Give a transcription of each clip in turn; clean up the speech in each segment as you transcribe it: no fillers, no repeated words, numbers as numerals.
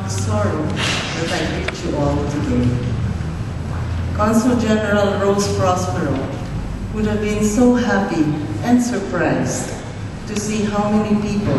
marked sorrow that I greet you all today. Consul General Rose Prospero would have been so happy and surprised to see how many people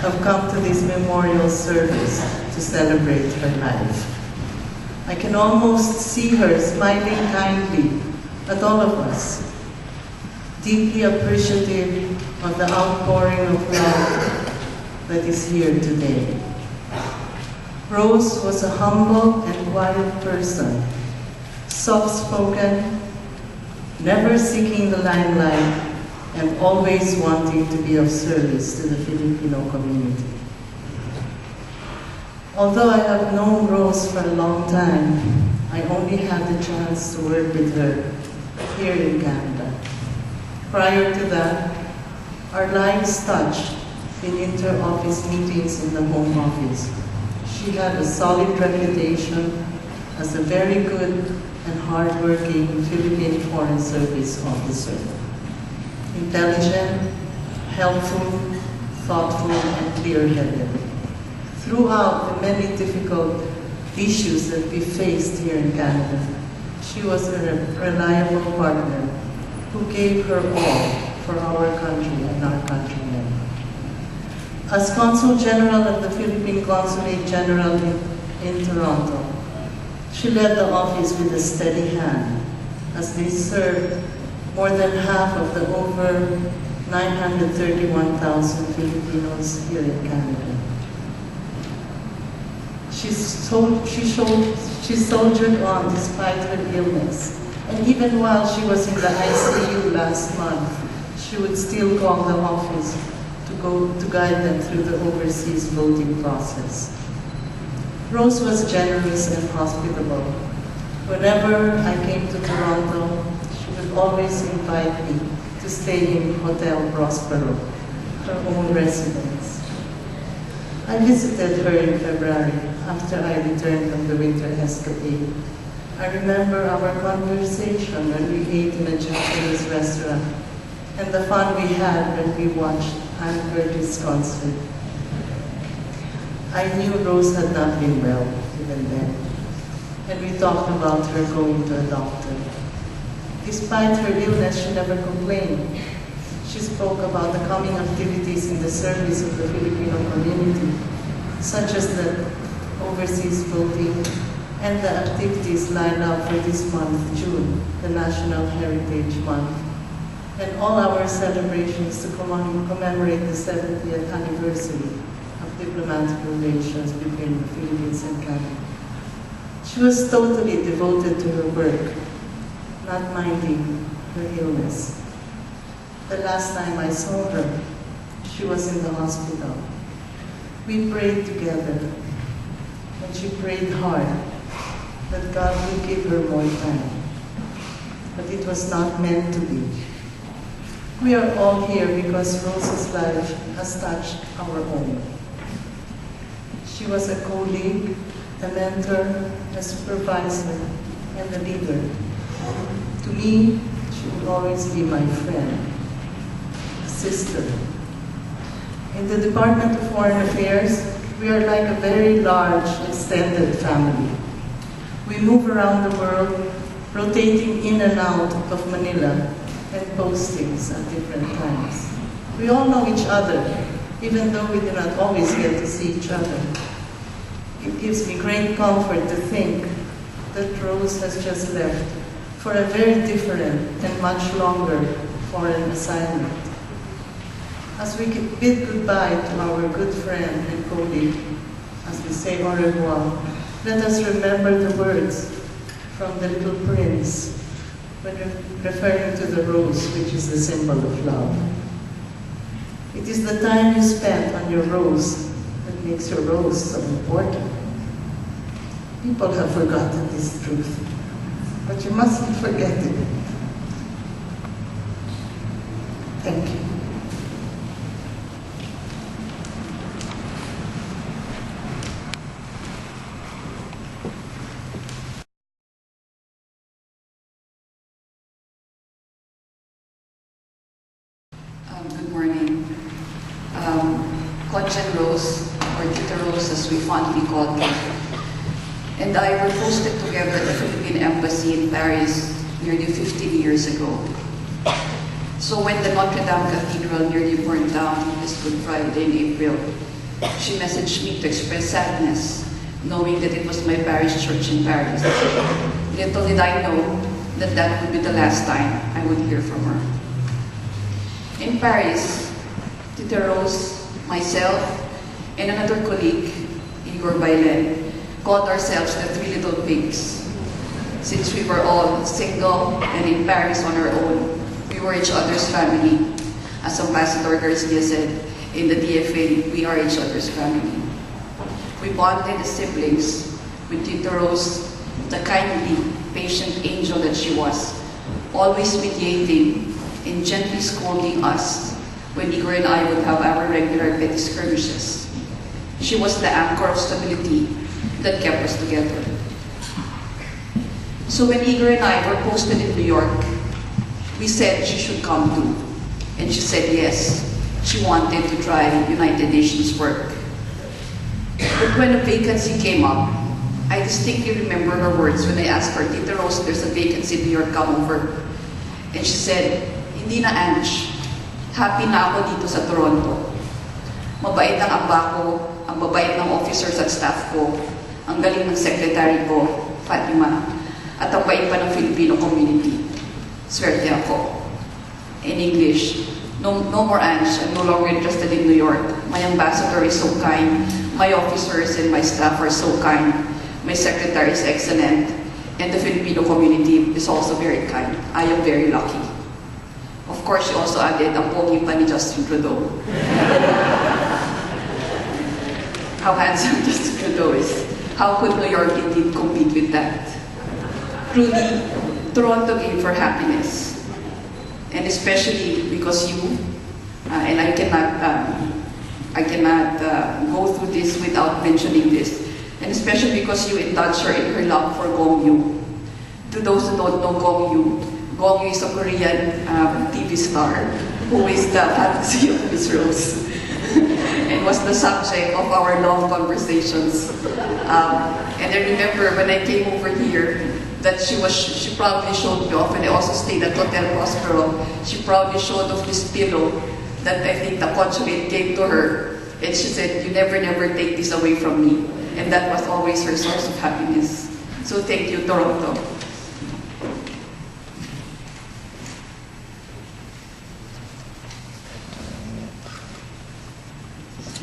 have come to this memorial service to celebrate her life. I can almost see her smiling kindly at all of us, deeply appreciative of the outpouring of love that is here today. Rose was a humble and quiet person, soft-spoken, never seeking the limelight, and always wanting to be of service to the Filipino community. Although I have known Rose for a long time, I only had the chance to work with her here in Canada. Prior to that, our lives touched in inter-office meetings in the Home Office. She had a solid reputation as a very good and hardworking Philippine Foreign Service officer. Intelligent, helpful, thoughtful, and clear-headed. Throughout the many difficult issues that we faced here in Canada, she was a reliable partner who gave her all for our country and our countrymen. As Consul General of the Philippine Consulate General in Toronto, she led the office with a steady hand as they served more than half of the over 931,000 Filipinos here in Canada. She soldiered on despite her illness, and even while she was in the ICU last month, she would still call the office to guide them through the overseas voting process. Rose was generous and hospitable. Whenever I came to Toronto, she would always invite me to stay in Hotel Prospero, her own residence. I visited her in February after I returned from the winter escapade. I remember our conversation when we ate in a Japanese restaurant and the fun we had when we watched Anne Curtis' concert. I knew Rose had not been well even then, and we talked about her going to a doctor. Despite her illness, she never complained. She spoke about the coming activities in the service of the Filipino community, such as the overseas voting and the activities lined up for this month, June, the National Heritage Month, and all our celebrations to commemorate the 70th anniversary of diplomatic relations between the Philippines and Canada. She was totally devoted to her work, not minding her illness. The last time I saw her, she was in the hospital. We prayed together, and she prayed hard that God would give her more time. But it was not meant to be. We are all here because Rose's life has touched our own. She was a colleague, a mentor, a supervisor, and a leader. To me, she would always be my friend, a sister. In the Department of Foreign Affairs, we are like a very large, extended family. We move around the world, rotating in and out of Manila and postings at different times. We all know each other, even though we do not always get to see each other. It gives me great comfort to think that Rose has just left for a very different and much longer foreign assignment. As we bid goodbye to our good friend and colleague, as we say au revoir, let us remember the words from the Little Prince when referring to the rose, which is the symbol of love. It is the time you spent on your rose that makes your rose so important. People have forgotten this truth, but you mustn't forget it. Thank you. Good morning. Congen Rose, or or Tita Rose as we fondly called her, and I were posted together at the Philippine Embassy in Paris nearly 15 years ago. So when the Notre Dame Cathedral nearly burned down this Good Friday in April, she messaged me to express sadness, knowing that it was my parish church in Paris. Little did I know that that would be the last time I would hear from her. In Paris, Tita Rose, myself, and another colleague, Igor Bailen, called ourselves the Three Little Pigs. Since we were all single and in Paris on our own, we were each other's family. As Ambassador Garcia said, in the DFA, we are each other's family. We bonded as siblings with Tita Rose, the kindly, patient angel that she was, always mediating and gently scolding us when Igor and I would have our regular petty skirmishes. She was the anchor of stability that kept us together. So when Igor and I were posted in New York, we said she should come too. And she said yes, she wanted to try United Nations work. But when a vacancy came up, I distinctly remember her words when I asked her, Tita Rose, there's a vacancy in New York, come over. And she said, hindi na, Ange. Happy na ako dito sa Toronto. Mabait ang aba ko, ang babait ng officers at staff ko, ang galing ng secretary ko, Fatima, at ang bait pa ng Filipino community. Swerte ako. In English, no more Ange, I'm no longer interested in New York. My ambassador is so kind, my officers and my staff are so kind, my secretary is excellent, and the Filipino community is also very kind. I am very lucky. Of course, she also added, ang pogi pa ni Justin Trudeau. How handsome Justin Trudeau is. How could New York indeed compete with that? Truly, Toronto gave her happiness. And especially because you, and I cannot go through this without mentioning this, and especially because you indulged her in her love for Gong Yoo. To those who don't know Gong Yoo is a Korean TV star who is the fantasy of Miss Rose and was the subject of our long conversations. And I remember when I came over here that she proudly showed me off, and I also stayed at Hotel Prospero. She proudly showed off this pillow that I think the consulate gave to her, and she said, you never take this away from me. And that was always her source of happiness. So thank you, Toronto.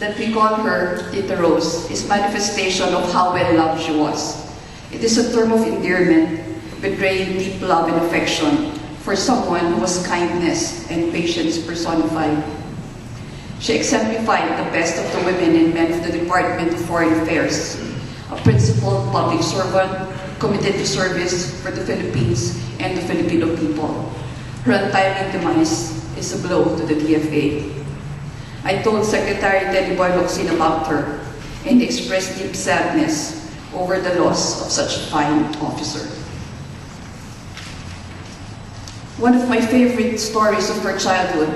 That we call her Tita Rose is manifestation of how well loved she was. It is a term of endearment, betraying deep love and affection for someone who was kindness and patience personified. She exemplified the best of the women and men of the Department of Foreign Affairs, a principled public servant committed to service for the Philippines and the Filipino people. Her untimely demise is a blow to the DFA. I told Secretary Teddy Boy Locsin about her and expressed deep sadness over the loss of such a fine officer. One of my favorite stories of her childhood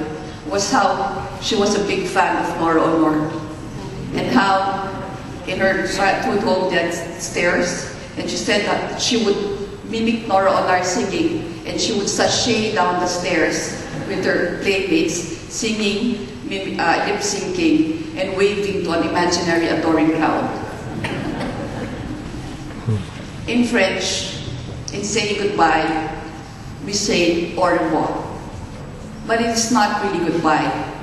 was how she was a big fan of Nora Honor, and how in her childhood home they had stairs, and she said that she would mimic Nora Honor singing, and she would sashay down the stairs with her playmates, singing, lip-syncing, and waving to an imaginary adoring crowd. In French, in saying goodbye, we say au revoir. But it is not really goodbye.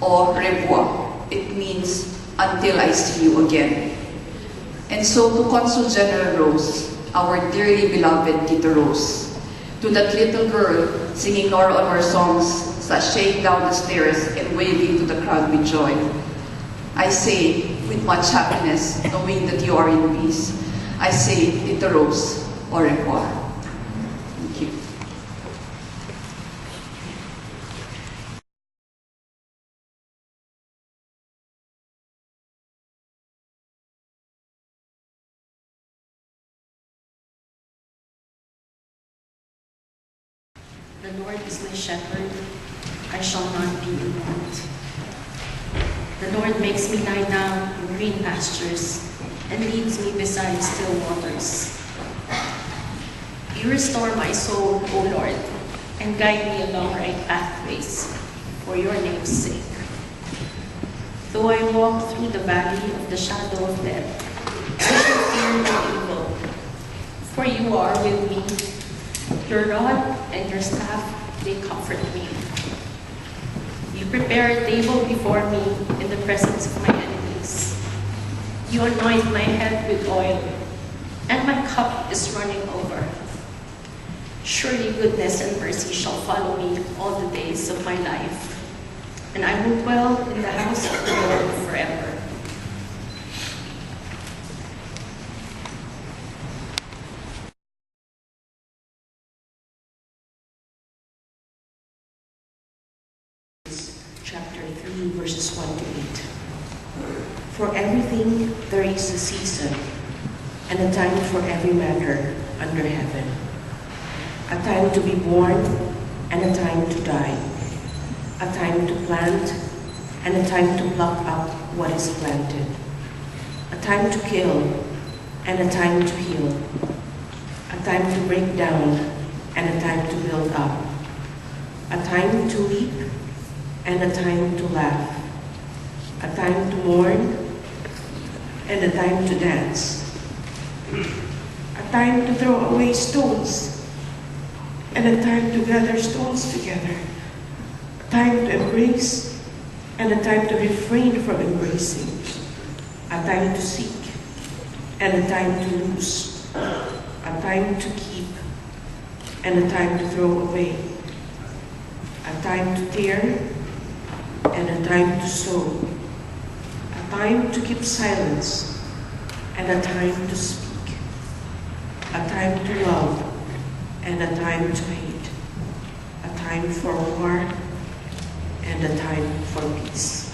Au revoir. It means until I see you again. And so to Consul General Rose, our dearly beloved Tita Rose, to that little girl singing Nora Honor songs, sashaying down the stairs and waving to the crowd with joy, I say with much happiness, knowing that you are in peace, I say, Tita Rose, au revoir. Thank you. The Lord is my shepherd, I shall not be in want. The Lord makes me lie down in green green pastures and leads me beside still waters. You restore my soul, O Lord, and guide me along right pathways for your name's sake. Though I walk through the valley of the shadow of death, I shall fear no evil, for you are with me. Your rod and your staff, they comfort me. You prepare a table before me in the presence of my enemies. You anoint my head with oil, and my cup is running over. Surely goodness and mercy shall follow me all the days of my life, and I will dwell in the house of the Lord forever. Chapter 3, verses 1 to 8. For everything there is a season, and a time for every matter under heaven. A time to be born, and a time to die. A time to plant, and a time to pluck up what is planted. A time to kill, and a time to heal. A time to break down, and a time to build up. A time to weep, and a time to laugh. A time to mourn, and a time to dance. A time to throw away stones, and a time to gather stones together. A time to embrace, and a time to refrain from embracing. A time to seek, and a time to lose. A time to keep, and a time to throw away. A time to tear, and a time to sow. A time to keep silence, and a time to speak. A time to love, and a time to hate. A time for war, and a time for peace.